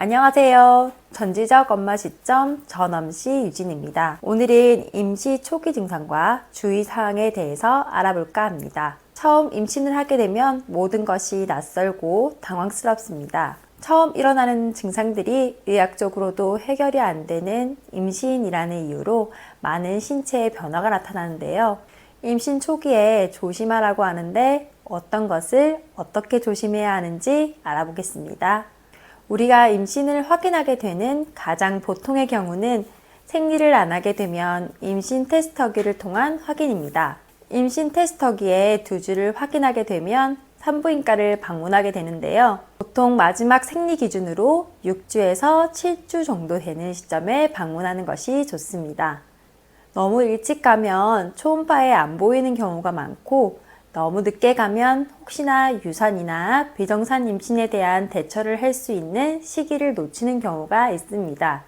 안녕하세요. 전지적 엄마 시점 전엄씨 유진입니다. 오늘은 임시 초기 증상과 주의사항에 대해서 알아볼까 합니다. 처음 임신을 하게 되면 모든 것이 낯설고 당황스럽습니다. 처음 일어나는 증상들이 의학적으로도 해결이 안 되는 임신이라는 이유로 많은 신체의 변화가 나타나는데요. 임신 초기에 조심하라고 하는데 어떤 것을 어떻게 조심해야 하는지 알아보겠습니다. 우리가 임신을 확인하게 되는 가장 보통의 경우는 생리를 안 하게 되면 임신 테스터기를 통한 확인입니다. 임신 테스터기에 두 주를 확인하게 되면 산부인과를 방문하게 되는데요. 보통 마지막 생리 기준으로 6주에서 7주 정도 되는 시점에 방문하는 것이 좋습니다. 너무 일찍 가면 초음파에 안 보이는 경우가 많고 너무 늦게 가면 혹시나 유산이나 비정산 임신에 대한 대처를 할 수 있는 시기를 놓치는 경우가 있습니다.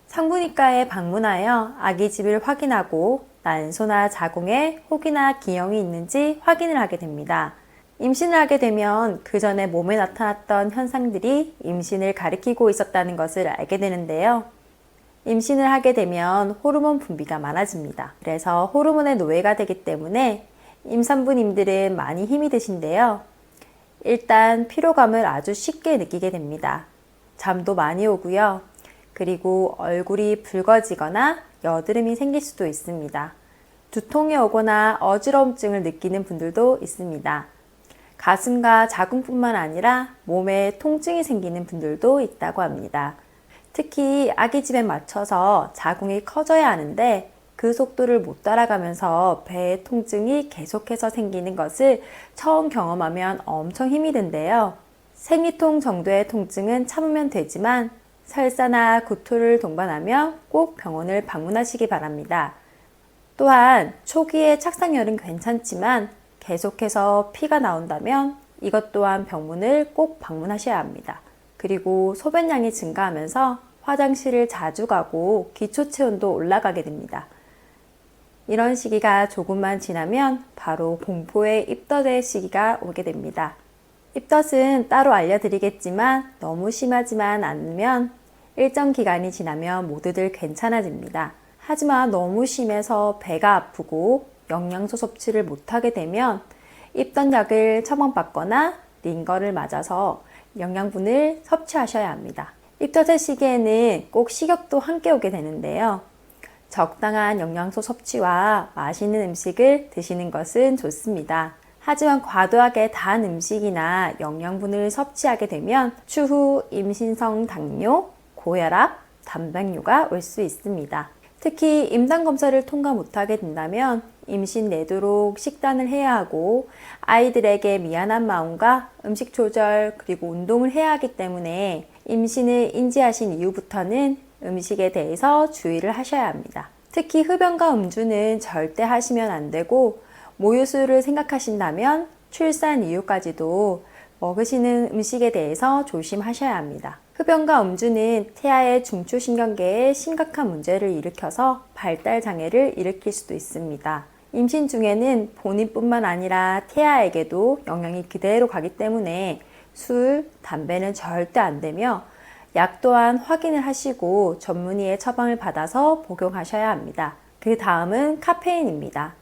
산부인과에 방문하여 아기 집을 확인하고 난소나 자궁에 혹이나 기형이 있는지 확인을 하게 됩니다. 임신을 하게 되면 그 전에 몸에 나타났던 현상들이 임신을 가리키고 있었다는 것을 알게 되는데요. 임신을 하게 되면 호르몬 분비가 많아집니다. 그래서 호르몬의 노예가 되기 때문에 임산부님들은 많이 힘이 드신데요. 일단 피로감을 아주 쉽게 느끼게 됩니다. 잠도 많이 오고요. 그리고 얼굴이 붉어지거나 여드름이 생길 수도 있습니다. 두통이 오거나 어지러움증을 느끼는 분들도 있습니다. 가슴과 자궁뿐만 아니라 몸에 통증이 생기는 분들도 있다고 합니다. 특히 아기 집에 맞춰서 자궁이 커져야 하는데 그 속도를 못 따라가면서 배의 통증이 계속해서 생기는 것을 처음 경험하면 엄청 힘이 든데요. 생리통 정도의 통증은 참으면 되지만 설사나 구토를 동반하며 꼭 병원을 방문하시기 바랍니다. 또한 초기에 착상열은 괜찮지만 계속해서 피가 나온다면 이것 또한 병문을 꼭 방문하셔야 합니다. 그리고 소변량이 증가하면서 화장실을 자주 가고 기초 체온도 올라가게 됩니다. 이런 시기가 조금만 지나면 바로 공포의 입덧의 시기가 오게 됩니다. 입덧은 따로 알려드리겠지만 너무 심하지만 않으면 일정 기간이 지나면 모두들 괜찮아집니다. 하지만 너무 심해서 배가 아프고 영양소 섭취를 못하게 되면 입덧약을 처방받거나 링거를 맞아서 영양분을 섭취하셔야 합니다. 입덧의 시기에는 꼭 식욕도 함께 오게 되는데요. 적당한 영양소 섭취와 맛있는 음식을 드시는 것은 좋습니다. 하지만 과도하게 단 음식이나 영양분을 섭취하게 되면 추후 임신성 당뇨, 고혈압, 단백뇨가 올 수 있습니다. 특히 임상검사를 통과 못하게 된다면 임신 내도록 식단을 해야 하고 아이들에게 미안한 마음과 음식 조절 그리고 운동을 해야 하기 때문에 임신을 인지하신 이후부터는 음식에 대해서 주의를 하셔야 합니다. 특히 흡연과 음주는 절대 하시면 안 되고 모유수유를 생각하신다면 출산 이후까지도 먹으시는 음식에 대해서 조심하셔야 합니다. 흡연과 음주는 태아의 중추신경계에 심각한 문제를 일으켜서 발달 장애를 일으킬 수도 있습니다. 임신 중에는 본인뿐만 아니라 태아에게도 영향이 그대로 가기 때문에 술, 담배는 절대 안 되며 약 또한 확인을 하시고 전문의의 처방을 받아서 복용하셔야 합니다. 그 다음은 카페인입니다.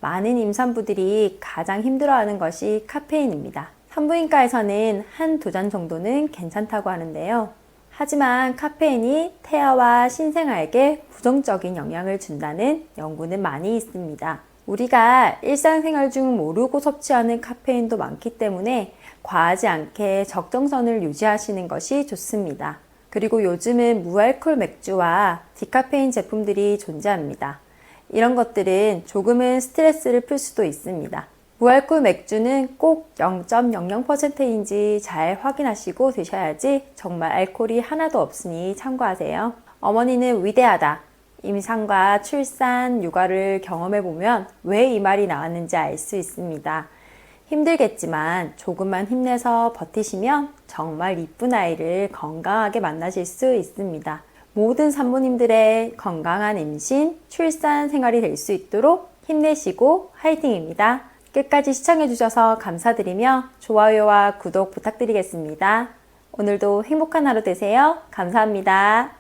많은 임산부들이 가장 힘들어하는 것이 카페인입니다. 산부인과에서는 한두 잔 정도는 괜찮다고 하는데요. 하지만 카페인이 태아와 신생아에게 부정적인 영향을 준다는 연구는 많이 있습니다. 우리가 일상생활 중 모르고 섭취하는 카페인도 많기 때문에 과하지 않게 적정선을 유지하시는 것이 좋습니다. 그리고 요즘은 무알콜 맥주와 디카페인 제품들이 존재합니다. 이런 것들은 조금은 스트레스를 풀 수도 있습니다. 무알콜 맥주는 꼭 0.00%인지 잘 확인하시고 드셔야지 정말 알코올이 하나도 없으니 참고하세요. 어머니는 위대하다. 임상과 출산, 육아를 경험해보면 왜 이 말이 나왔는지 알 수 있습니다. 힘들겠지만 조금만 힘내서 버티시면 정말 이쁜 아이를 건강하게 만나실 수 있습니다. 모든 산모님들의 건강한 임신, 출산 생활이 될 수 있도록 힘내시고 화이팅입니다. 끝까지 시청해주셔서 감사드리며 좋아요와 구독 부탁드리겠습니다. 오늘도 행복한 하루 되세요. 감사합니다.